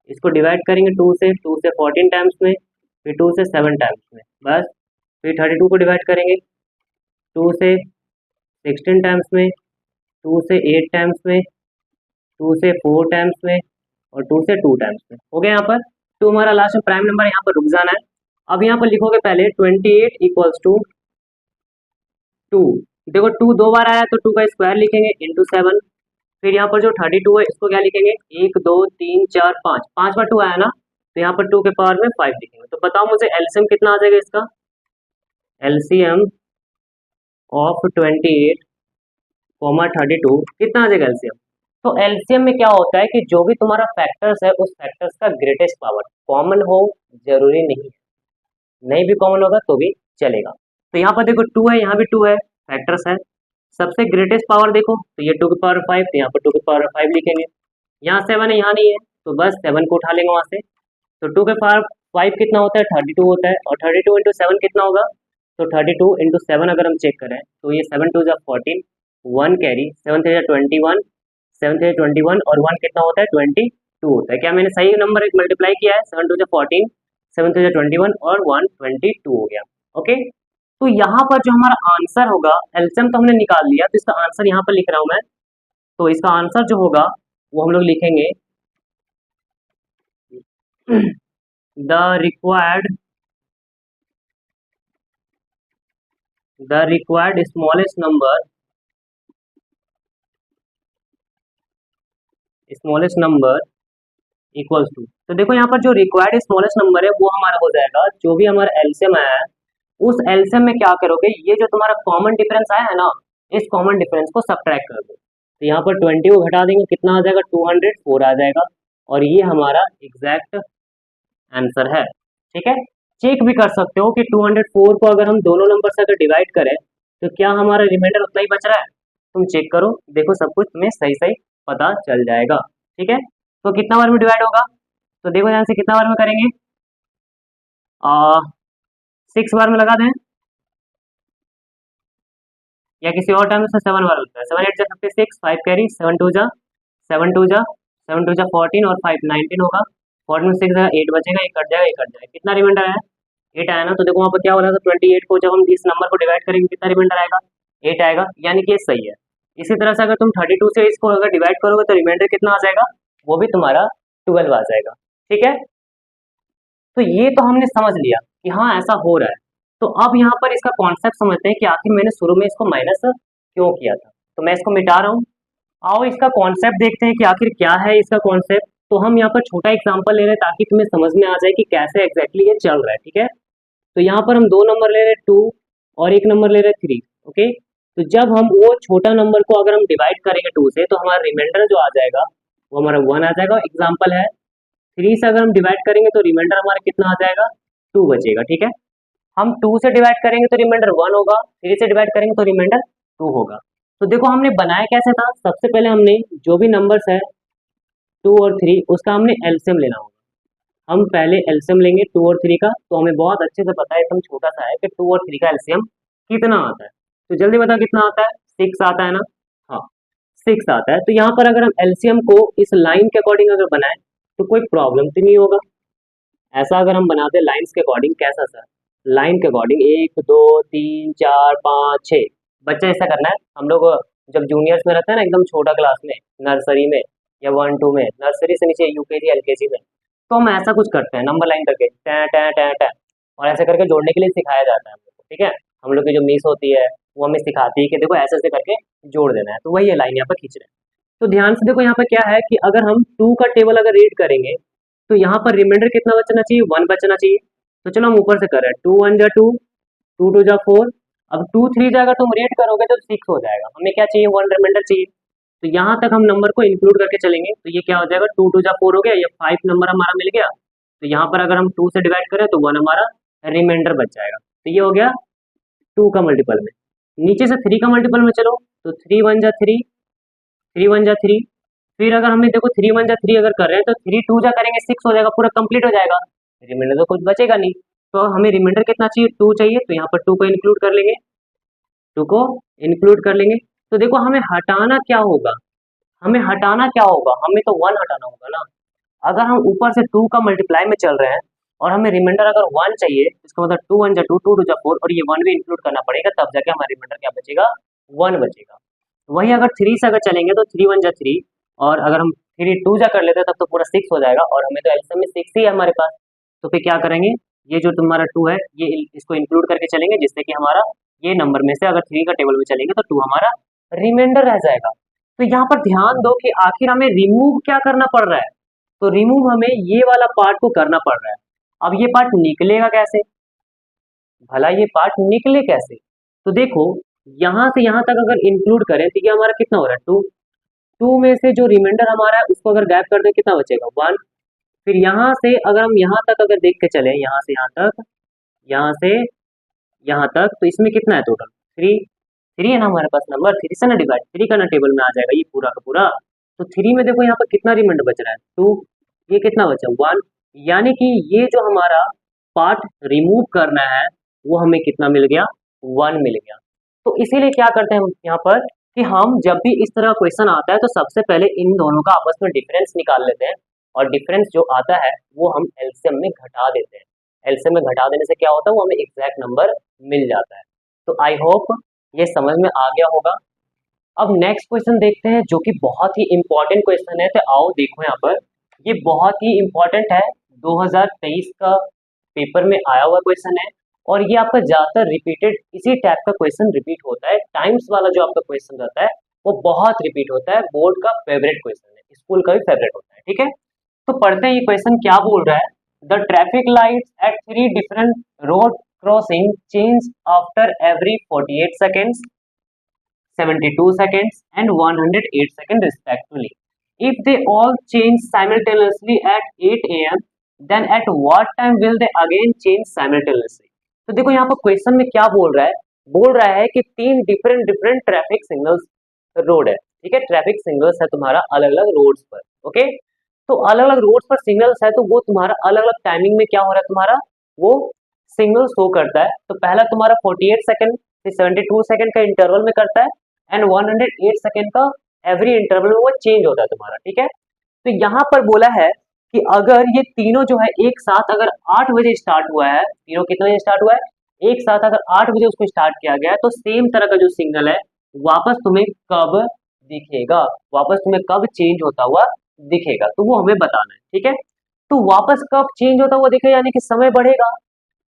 इसको डिवाइड करेंगे 2 से 14 टाइम्स में, फिर 2 से 7 टाइम्स में, बस। फिर 32 को डिवाइड करेंगे 2 से 16 टाइम्स में, 2 से 8 टाइम्स में, 2 से 4 टाइम्स में और 2 से 2 टाइम्स में, हो गया। यहाँ पर तो हमारा लास्ट में प्राइम नंबर यहाँ पर रुक जाना है। अब यहाँ पर लिखोगे पहले 28 इक्वल्स टू 2, देखो 2 दो बार आया तो 2 का स्क्वायर लिखेंगे इंटू 7। फिर यहाँ पर जो 32 है इसको क्या लिखेंगे, 1 2 3 4 5, 5 बार 2 आया ना, तो यहाँ पर 2 के पावर में 5 लिखेंगे। तो बताओ मुझे एलसीएम कितना आ जाएगा इसका, एलसीएम ऑफ 28 32 कितना आ जाएगा एलसीएम। तो एलसीएम में क्या होता है कि जो भी तुम्हारा फैक्टर्स है उस फैक्टर्स का ग्रेटेस्ट पावर कॉमन हो, जरूरी नहीं है, नहीं भी कॉमन होगा तो भी चलेगा। तो यहाँ पर देखो 2 है, यहाँ भी 2 है, फैक्टर्स है, सबसे ग्रेटेस्ट पावर देखो तो ये 2 की पावर 5, तो यहाँ पर 2 की पावर 5 लिखेंगे। यहाँ 7 है, यहाँ नहीं है, तो बस 7 को उठा लेंगे वहाँ से। तो 2 के पावर 5 कितना होता है, 32 होता है, और 32 इंटू 7 कितना होगा, तो 32 इंटू 7 अगर हम चेक करें तो ये 7 2 जा 14, 1 कैरी, 7 3 जा 21, 7 3 21 और 1 कितना होता है 22 होता है। क्या मैंने सही नंबर मल्टीप्लाई किया है, 7 2 जा 14, 7 3 जा 21 और 1 22 हो गया। ओके, तो यहाँ पर जो हमारा आंसर होगा, एलसीएम तो हमने निकाल लिया, तो इसका आंसर यहाँ पर लिख रहा हूं मैं। तो इसका आंसर जो होगा वो हम लोग लिखेंगे the required smallest number equals to, तो देखो यहाँ पर जो रिक्वायर्ड स्मॉलेस्ट नंबर है वो हमारा हो जाएगा, जो भी हमारा एलसीएम आया है उस एलसीएम में क्या करोगे, ये जो तुम्हारा कॉमन डिफरेंस आया है ना, इस कॉमन डिफरेंस को सब्ट्रैक्ट कर दो। तो यहाँ पर 20 को घटा देंगे, कितना आ जाएगा 204 आ जाएगा, और ये हमारा एग्जैक्ट आंसर है, ठीक है। चेक भी कर सकते हो कि 204 को अगर हम दोनों नंबर से अगर डिवाइड करें तो क्या हमारा रिमाइंडर उतना ही बच रहा है, तुम चेक करो, देखो सब कुछ तुम्हें सही सही पता चल जाएगा, ठीक है। तो कितना बार में डिवाइड होगा, तो देखो ध्यान से कितना बार में करेंगे, 6 बार में लगा दें, या किसी और टाइम से 7 बार होता है, 7 8 जा 56, 5 कैरी, 7 2 जा 14 और 5 19 होगा, 14 में 6 जाएगा 8 बचेगा, 1 कट जाएगा, 1 कट जाएगा, कितना रिमाइंडर आया 8 आया ना। तो देखो वहाँ पर क्या हो रहा था, 28 को जब हम इस नंबर को डिवाइड करेंगे कितना रिमाइंडर आएगा 8 आएगा, यानी कि ये सही है। इसी तरह से अगर तुम 32 से इसको अगर डिवाइड करोगे तो रिमाइंडर कितना आ जाएगा, वो भी तुम्हारा 12 आ जाएगा। ठीक है, तो ये तो हमने समझ लिया कि हाँ ऐसा हो रहा है। तो अब यहाँ पर इसका कॉन्सेप्ट समझते हैं कि आखिर मैंने शुरू में इसको माइनस क्यों किया था। तो मैं इसको मिटा रहा हूँ। आओ इसका कॉन्सेप्ट देखते हैं कि आखिर क्या है इसका कॉन्सेप्ट। तो हम यहाँ पर छोटा एग्जांपल ले रहे हैं ताकि तुम्हें समझ में आ जाए कि कैसे एग्जैक्टली ये चल रहा है। ठीक है, तो यहाँ पर हम दो नंबर ले रहे हैं 2 और एक नंबर ले रहे हैं 3। ओके, तो जब हम वो छोटा नंबर को अगर हम डिवाइड करेंगे 2 से तो हमारा रिमाइंडर जो आ जाएगा वो हमारा 1 आ जाएगा। एग्जाम्पल है 3 से अगर हम डिवाइड करेंगे तो रिमाइंडर हमारा कितना आ जाएगा, 2 बचेगा। ठीक है, हम 2 से डिवाइड करेंगे तो रिमाइंडर 1 होगा, 3 से डिवाइड करेंगे तो रिमाइंडर 2 होगा। तो देखो हमने बनाया कैसे था, सबसे पहले हमने जो भी नंबर्स है 2 और 3 उसका हमने एलसीएम लेना होगा। हम पहले एलसीएम लेंगे 2 और 3 का, तो हमें बहुत अच्छे से पता है एकदम छोटा सा है कि 2 और 3 का एलसीएम कितना आता है। तो जल्दी बता कितना आता है, 6 आता है ना। हाँ 6 आता है। तो यहाँ पर अगर हम एलसीएम को इस लाइन के अकॉर्डिंग अगर बनाए तो कोई प्रॉब्लम तो नहीं होगा। ऐसा अगर हम बनाते लाइन्स के अकॉर्डिंग, कैसा सर, लाइन के अकॉर्डिंग 1 2 3 4 5 6 बच्चा ऐसा करना है। हम लोग जब जूनियर्स में रहते हैं ना एकदम छोटा क्लास में, नर्सरी में या 1 2 में, नर्सरी से नीचे यूकेजी एलकेजी में, तो हम ऐसा कुछ करते हैं नंबर लाइन करके टै टै टै टै और ऐसे करके जोड़ने के लिए सिखाया जाता है हम लोग को। ठीक है, हम लोग की जो मिस होती है वो हमें सिखाती है कि देखो ऐसे ऐसे करके जोड़ देना है। तो वही है लाइन यहाँ पर खींच रहे हैं। तो ध्यान से देखो यहाँ पर क्या है कि अगर हम 2 का टेबल अगर रीड करेंगे तो यहाँ पर रिमाइंडर कितना बचना चाहिए, 1 बचना चाहिए। तो चलो हम ऊपर से कर रहे हैं 2 1 जा 2, 2 2 जा 4। अब 2 3 जा अगर तुम रीड करोगे तो 6 हो जाएगा। हमें क्या चाहिए, 1 रिमाइंडर चाहिए। तो यहाँ तक हम नंबर को इंक्लूड करके चलेंगे तो ये क्या हो जाएगा, 2 2 जा 4 हो गया, ये 5 नंबर हमारा मिल गया। तो यहाँ पर अगर हम 2 से डिवाइड करें तो 1 हमारा रिमाइंडर बच जाएगा। तो ये हो गया 2 का मल्टीपल में। नीचे से 3 का मल्टीपल में चलो तो 3 1 जा 3, 3 1 जा 3। फिर अगर हमें देखो 3 1 जा 3 अगर कर रहे हैं तो 3 2 जा करेंगे 6 हो जाएगा, पूरा कंप्लीट हो जाएगा। रिमाइंडर तो कुछ बचेगा नहीं। तो हमें रिमाइंडर कितना चाहिए, 2 चाहिए। तो यहाँ पर 2 को इंक्लूड कर लेंगे, 2 को इंक्लूड कर लेंगे। तो देखो हमें हटाना क्या होगा, हमें हटाना क्या होगा, हमें तो 1 हटाना होगा ना। अगर हम ऊपर से 2 का मल्टीप्लाई में चल रहे हैं और हमें रिमाइंडर अगर 1 चाहिए, इसका मतलब 2 1 जा 2, 2 2 जा 4 और ये 1 भी इंक्लूड करना पड़ेगा, तब जाके हमारा रिमाइंडर क्या बचेगा, 1 बचेगा। वहीं अगर 3 से अगर चलेंगे तो 3 1 जा 3 और अगर हम 3 2 जा कर लेते हैं तब तो पूरा 6 हो जाएगा और हमें तो एलसीएम में 6 ही है हमारे पास। तो फिर क्या करेंगे, ये जो तुम्हारा 2 है ये इसको इंक्लूड करके चलेंगे, जिससे कि हमारा ये नंबर में से अगर 3 का टेबल में चलेंगे तो 2 हमारा रिमाइंडर रह जाएगा। तो यहाँ पर ध्यान दो कि आखिर हमें रिमूव क्या करना पड़ रहा है। तो रिमूव हमें ये वाला पार्ट को करना पड़ रहा है। अब ये पार्ट निकलेगा कैसे, भला ये पार्ट निकले कैसे। तो देखो यहाँ से यहाँ तक अगर इंक्लूड करें तो ये हमारा कितना हो रहा है, 2। 2 में से जो रिमाइंडर हमारा है उसको अगर गैप कर दें कितना बचेगा, 1। फिर यहाँ से अगर हम यहाँ तक अगर देख के चले, यहाँ से यहाँ तक, यहाँ से यहाँ तक, तो इसमें कितना है टोटल, 3। 3 है ना हमारे पास, नंबर 3 से ना डिवाइड, 3 का ना टेबल में आ जाएगा ये पूरा का पूरा। तो 3 में देखो यहाँ पर कितना रिमाइंडर बच रहा है, 2। ये कितना बचा, 1। यानी कि ये जो हमारा पार्ट रिमूव करना है वो हमें कितना मिल गया, 1 मिल गया। तो इसीलिए क्या करते हैं हम यहाँ पर कि हम जब भी इस तरह क्वेश्चन आता है तो सबसे पहले इन दोनों का आपस में डिफरेंस निकाल लेते हैं और डिफरेंस जो आता है वो हम एलसीएम में घटा देते हैं। एलसीएम में घटा देने से क्या होता है, वो हमें एग्जैक्ट नंबर मिल जाता है। तो आई होप ये समझ में आ गया होगा। अब नेक्स्ट क्वेश्चन देखते हैं जो कि बहुत ही इंपॉर्टेंट क्वेश्चन है। तो आओ देखो यहाँ पर, ये बहुत ही इंपॉर्टेंट है, 2023 का पेपर में आया हुआ क्वेश्चन है और ये आपका ज्यादातर रिपीटेड इसी टाइप का क्वेश्चन रिपीट होता है। टाइम्स वाला जो आपका क्वेश्चन रहता है वो बहुत रिपीट होता है, बोर्ड का फेवरेट क्वेश्चन है, स्कूल का भी फेवरेट होता है। ठीक है, तो पढ़ते हैं ये क्वेश्चन क्या बोल रहा है। The traffic lights at 3 different road crossing change after every 48 seconds, 72 seconds and 108 seconds respectively. If they all change simultaneously at 8 a.m., then at what time will they again change simultaneously? तो देखो यहाँ पर question में क्या बोल रहा है कि 3 डिफरेंट ट्रैफिक सिग्नल्स रोड है। ठीक है, ट्रैफिक सिग्नल्स है तुम्हारा अलग अलग रोड्स पर। ओके, तो अलग अलग रोड्स पर सिग्नल्स है तो वो तुम्हारा अलग अलग टाइमिंग में क्या हो रहा है, तुम्हारा वो सिग्नल शो करता है। तो पहला तुम्हारा 48 सेकंड फिर 72 सेकंड का इंटरवल में करता है एंड 108 सेकंड का एवरी इंटरवल में वो चेंज होता है तुम्हारा। ठीक है, तो यहाँ पर बोला है कि अगर ये तीनों जो है एक साथ अगर 8 बजे स्टार्ट हुआ है, तीनों कितने बजे स्टार्ट हुआ है, एक साथ अगर 8 बजे उसको स्टार्ट किया गया है तो सेम तरह का जो सिग्नल है वापस तुम्हें कब दिखेगा, वापस तुम्हें कब चेंज होता हुआ दिखेगा, तो वो हमें बताना है। ठीक है, तो वापस कब चेंज होता हुआ दिखेगा, यानी कि समय बढ़ेगा,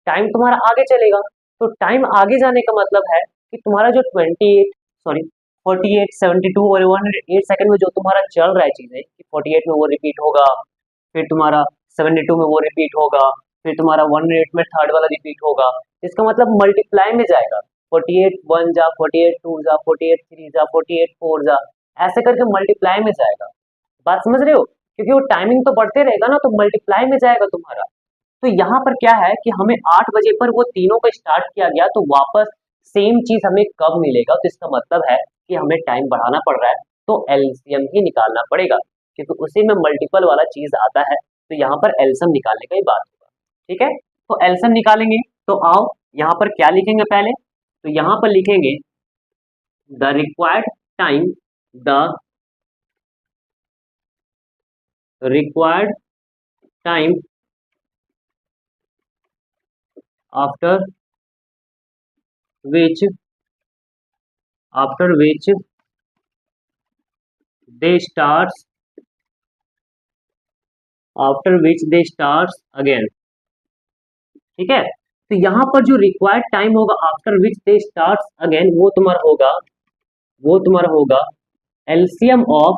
टाइम तुम्हारा आगे चलेगा। तो टाइम आगे जाने का मतलब है कि तुम्हारा जो 48 72 और 108 सेकंड में जो तुम्हारा चल रहा है चीजें, कि 48 में वो रिपीट होगा, फिर तुम्हारा 72 में वो रिपीट होगा, फिर तुम्हारा 108 में थर्ड वाला रिपीट होगा। इसका मतलब मल्टीप्लाई में जाएगा, 48 1 जा, 48 2 जा, 48 3 जा, 48 4 जा, ऐसे करके मल्टीप्लाई में जाएगा। बात समझ रहे हो, क्योंकि वो टाइमिंग तो बढ़ते रहेगा ना, तो मल्टीप्लाई में जाएगा तुम्हारा। तो यहाँ पर क्या है कि हमें 8 बजे पर वो तीनों को स्टार्ट किया गया, तो वापस सेम चीज हमें कब मिलेगा, तो इसका मतलब है कि हमें टाइम बढ़ाना पड़ रहा है, तो एलसीएम ही निकालना पड़ेगा, क्योंकि उसी में मल्टीपल वाला चीज आता है। तो यहाँ पर एलसीएम निकालने का ही बात होगा। ठीक है, तो एलसीएम निकालेंगे, तो आओ यहाँ पर क्या लिखेंगे पहले, तो यहाँ पर लिखेंगे the required time, the required time after which after which they starts again। ठीक है, तो यहाँ पर जो रिक्वायर्ड टाइम होगा after which they starts again, वो तुम्हारा होगा एलसीएम ऑफ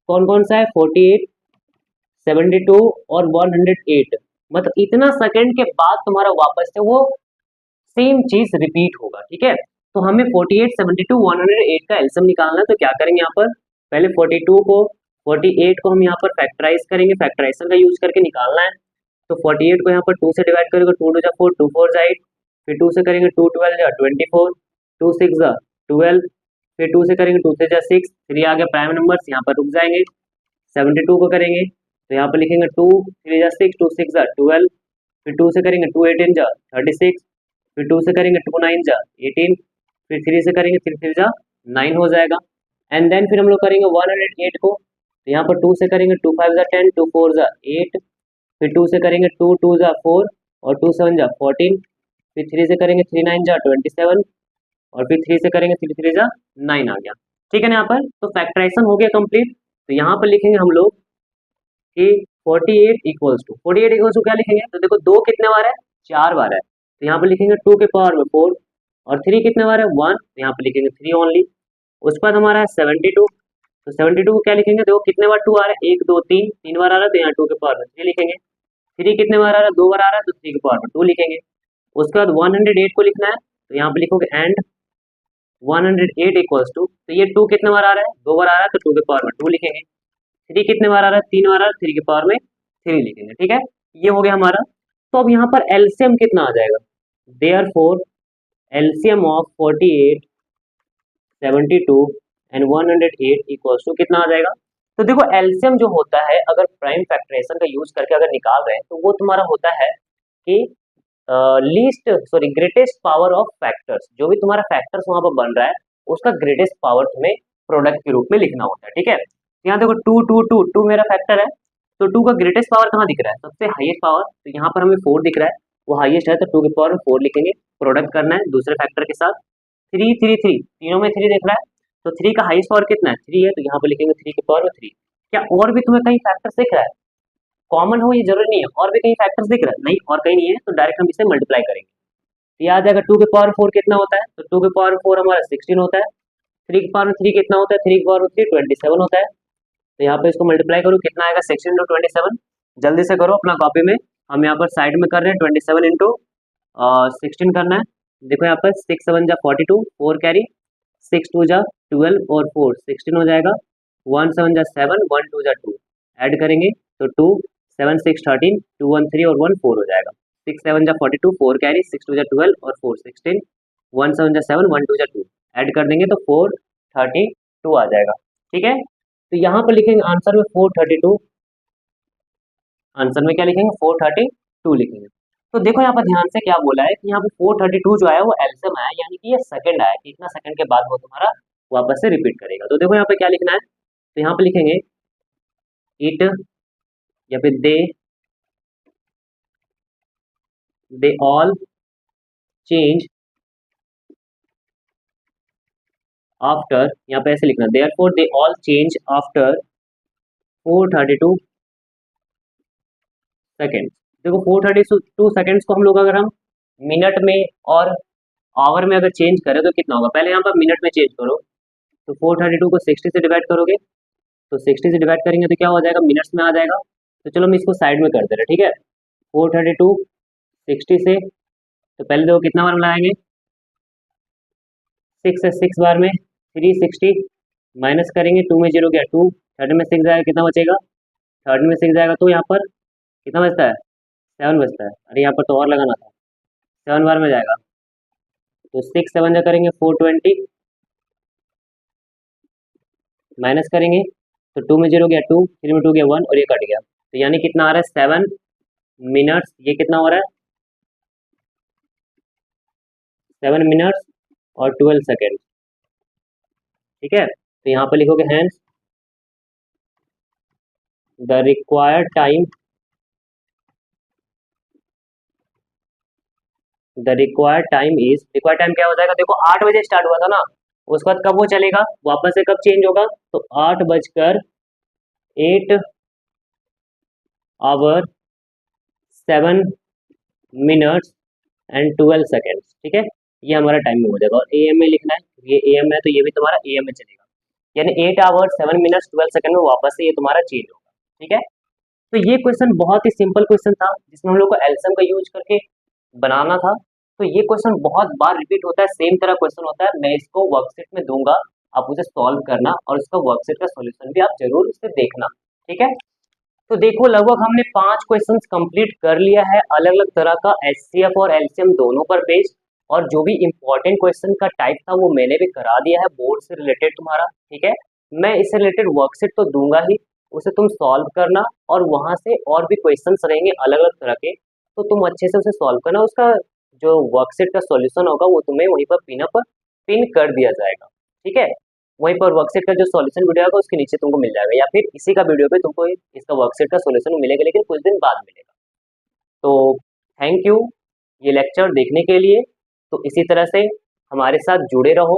कौन कौन सा है, 48 72 और 108। मतलब इतना सेकंड के बाद तुम्हारा वापस से वो सेम चीज रिपीट होगा। ठीक है, तो हमें 48 72 108 का एलसीएम निकालना है। तो क्या करेंगे, यहाँ पर पहले 48 को हम यहाँ पर फैक्टराइज करेंगे, फैक्टराइजेशन का यूज करके निकालना है। तो 48 को यहाँ पर 2 से डिवाइड करेंगे, 2 2 जा 4, 2 4 जा 8, फिर 2 से करेंगे 2 12 जा 24, 2 6 जा 12, फिर 2 से करेंगे 2 से जा 6, 3 आ गया प्राइम नंबर्स, यहाँ पर रुक जाएंगे। 72 को करेंगे तो यहाँ पर लिखेंगे 2 3 जा 6, 2 6 जा 12, फिर 2 से करेंगे 2 18 जा 36, फिर 2 से करेंगे 2 9 जा 18, फिर 3 से करेंगे 3 3 जा 9 हो जाएगा। एंड देन फिर हम लोग करेंगे 108 को, तो यहाँ पर 2 से करेंगे 2 5 जा 10, 2 4 जा 8, फिर 2 से करेंगे 2 2 जा 4 और 2 7 जा 14, फिर 3 से करेंगे 3 9 जा 27 और फिर 3 से करेंगे 3 3 जा 9 आ गया। ठीक है ना, यहाँ पर तो फैक्टराइजेशन हो गया कंप्लीट। तो यहाँ पर लिखेंगे हम लोग कि 48 इक्वल्स टू क्या लिखेंगे, तो देखो 2 कितने बार है, 4 बार है, तो यहाँ पर लिखेंगे 2 के पावर में 4, और 3 कितने बार है 1, तो यहाँ पर लिखेंगे 3 ओनली। उसके बाद हमारा है 72, तो 72 को क्या लिखेंगे, देखो कितने बार 2 आ रहा है, 1 2 3 3 बार आ रहा है, तो यहाँ 2 के पावर में 3 लिखेंगे। 3 कितने बार आ रहा है, 2 बार आ रहा है, तो 3 के पावर में 2 लिखेंगे। उसके बाद 108 को लिखना है, तो यहाँ पे लिखोगे एंड 108 इक्वल्स टू, तो ये 2 कितने बार आ रहा है, 2 बार आ रहा है, तो 2 के पावर में 2 लिखेंगे। 3 कितने बार आ रहा है, 3 बार आ रहा है, 3 के पावर में 3 लिखेंगे। ठीक है, ये हो गया हमारा। तो अब यहाँ पर एलसीएम कितना आ जाएगा, therefore LCM of 48 72 and 108 equals to कितना आ जाएगा। तो देखो एलसीएम जो होता है, अगर प्राइम फैक्टराइजेशन का यूज करके अगर निकाल रहे हैं, तो वो तुम्हारा होता है कि ग्रेटेस्ट पावर ऑफ फैक्टर्स, जो भी तुम्हारा फैक्टर्स वहां पर बन रहा है उसका ग्रेटेस्ट पावर तुम्हें प्रोडक्ट के रूप में लिखना होता है। ठीक है, यहाँ देखो 2 2 2 2 मेरा फैक्टर है, तो 2 का ग्रेटेस्ट पावर कहाँ दिख रहा है, सबसे हाईएस्ट पावर, तो यहाँ पर हमें 4 दिख रहा है, वो हाईएस्ट है, तो 2 के पावर में 4 लिखेंगे, प्रोडक्ट करना है दूसरे फैक्टर के साथ। 3 3 3 तीनों में 3 दिख रहा है, तो 3 का हाईएस्ट पावर कितना है, 3 है, तो यहाँ पर लिखेंगे 3 के पावर में 3। क्या और भी तुम्हें कहीं फैक्टर्स दिख रहा है, कॉमन हो ये जरूरी नहीं है, और भी कहीं फैक्टर्स दिख रहा है, नहीं और कहीं नहीं है, तो डायरेक्ट हम इसे मल्टीप्लाई करेंगे। तो याद आएगा 2 के पावर 4 कितना होता है, तो 2 के पावर 4 हमारा 16 होता है। 3 के पावर 3 कितना होता है, 3 के पावर 3 27 होता है। तो यहाँ पे इसको मल्टीप्लाई करो, कितना आएगा 16 इंटू 27, जल्दी से करो अपना कॉपी में, हम यहाँ पर साइड में कर रहे हैं 27 इंटू 16 करना है। देखो यहाँ पर 6 7 जा 42, 4 कैरी, 6 2 जा 12 और 4 16 हो जाएगा, 1 7 जा 7, 1 2 जा 2, ऐड करेंगे तो 2 7 6 13, 2 1 3 और 1 4 हो जाएगा। 6 7 जा 42, 4 कैरी, 6 2 जा 12 और 4 16, 1 7 जा 7, 1 2 जा 2, ऐड कर देंगे तो 432 आ जाएगा। ठीक है, तो यहाँ पर लिखेंगे आंसर में 432, आंसर में क्या लिखेंगे 432 लिखेंगे। तो देखो यहाँ पर ध्यान से क्या बोला है कि यहाँ पे 432 जो आया वो एलसीएम आया, यानी कि ये सेकंड आया, कि इतना सेकंड के बाद वो तुम्हारा वापस से रिपीट करेगा। तो देखो यहाँ पे क्या लिखना है, तो यहाँ पे लिखेंगे इट या फिर दे ऑल चेंज आफ्टर, यहाँ पे ऐसे लिखना therefore they all change after 432 second. देखो 432 सेकेंड्स को हम लोग अगर हम मिनट में और आवर में अगर चेंज करें तो कितना होगा, पहले यहाँ पर मिनट में चेंज करो। तो 432 को 60 से डिवाइड करोगे, तो 60 से डिवाइड करेंगे तो क्या हो जाएगा, मिनट्स में आ जाएगा। तो चलो हम इसको साइड में कर दे रहे, ठीक है। 432 60 से, तो पहले देखो कितना बार मिलाएंगे, 6 से, 6 बार में 360 माइनस करेंगे, 2 में 0 गया 2, थर्ड में 6 जाएगा, कितना बचेगा, थर्ड में 6 जाएगा तो यहाँ पर कितना बचता है, 7 बचता है। अरे यहाँ पर तो और लगाना था, 7 बार में जाएगा, तो 6 7 जा करेंगे 420 माइनस करेंगे, तो 2 में 0 गया 2, 3 में 2 गया 1 और ये कट गया। तो यानी कितना आ रहा है 7 मिनट्स, ये कितना हो रहा है 7 मिनट्स और 12 सेकेंड, ठीक है। तो यहाँ पर लिखोगे hence the required time, the required time is, required time क्या हो जाएगा, देखो 8 बजे स्टार्ट हुआ था ना, उसके बाद कब वो चलेगा, वापस से कब चेंज होगा, तो 8:08 7 मिनट्स एंड 12 सेकेंड्स, ठीक है। ये हमारा टाइम में हो जाएगा और एएम में लिखना है, ये एएम है तो ये भी तुम्हारा एएम में चलेगा, यानी 8 आवर 7 मिनट्स 12 सेकेंड में वापस से ये तुम्हारा चेंज होगा, ठीक है। तो ये क्वेश्चन बहुत ही सिंपल क्वेश्चन था जिसमें हम लोग को एलसीएम का यूज करके बनाना था। तो ये क्वेश्चन बहुत बार रिपीट होता है, सेम तरह क्वेश्चन होता है, मैं इसको वर्कशीट में दूंगा, आप उसे सॉल्व करना और उसका वर्कशीट का सॉल्यूशन भी आप जरूर उसे देखना, ठीक है। तो देखो लगभग हमने 5 क्वेश्चंस कंप्लीट कर लिया है, अलग अलग तरह का एचसीएफ और एलसीएम दोनों पर बेस्ड, और जो भी इंपॉर्टेंट क्वेश्चन का टाइप था वो मैंने भी करा दिया है बोर्ड से रिलेटेड तुम्हारा, ठीक है। मैं इससे रिलेटेड वर्कशीट तो दूंगा ही, उसे तुम सॉल्व करना और वहां से और भी क्वेश्चंस रहेंगे अलग अलग तरह के, तो तुम अच्छे से उसे सॉल्व करना, उसका जो वर्कशीट का सॉल्यूशन होगा वो तुम्हें वहीं पर पिन कर दिया जाएगा, ठीक है। वहीं पर वर्कशीट का जो सॉल्यूशन वीडियो होगा उसके नीचे तुमको मिल जाएगा, या फिर इसी का वीडियो पे तुमको इसका वर्कशीट का सॉल्यूशन मिलेगा, लेकिन कुछ दिन बाद मिलेगा। तो थैंक यू ये लेक्चर देखने के लिए। तो इसी तरह से हमारे साथ जुड़े रहो,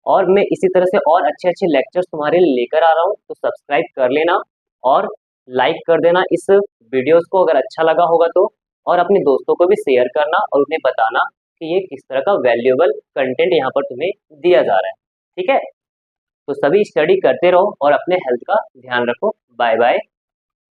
और मैं इसी तरह से और अच्छे अच्छे लेक्चर्स तुम्हारे लिए लेकर आ रहा हूँ, तो सब्सक्राइब कर लेना और लाइक कर देना इस वीडियोस को अगर अच्छा लगा होगा तो, और अपने दोस्तों को भी शेयर करना और उन्हें बताना कि ये किस तरह का वैल्यूएबल कंटेंट यहाँ पर तुम्हें दिया जा रहा है, ठीक है। तो सभी स्टडी करते रहो और अपने हेल्थ का ध्यान रखो। Bye bye.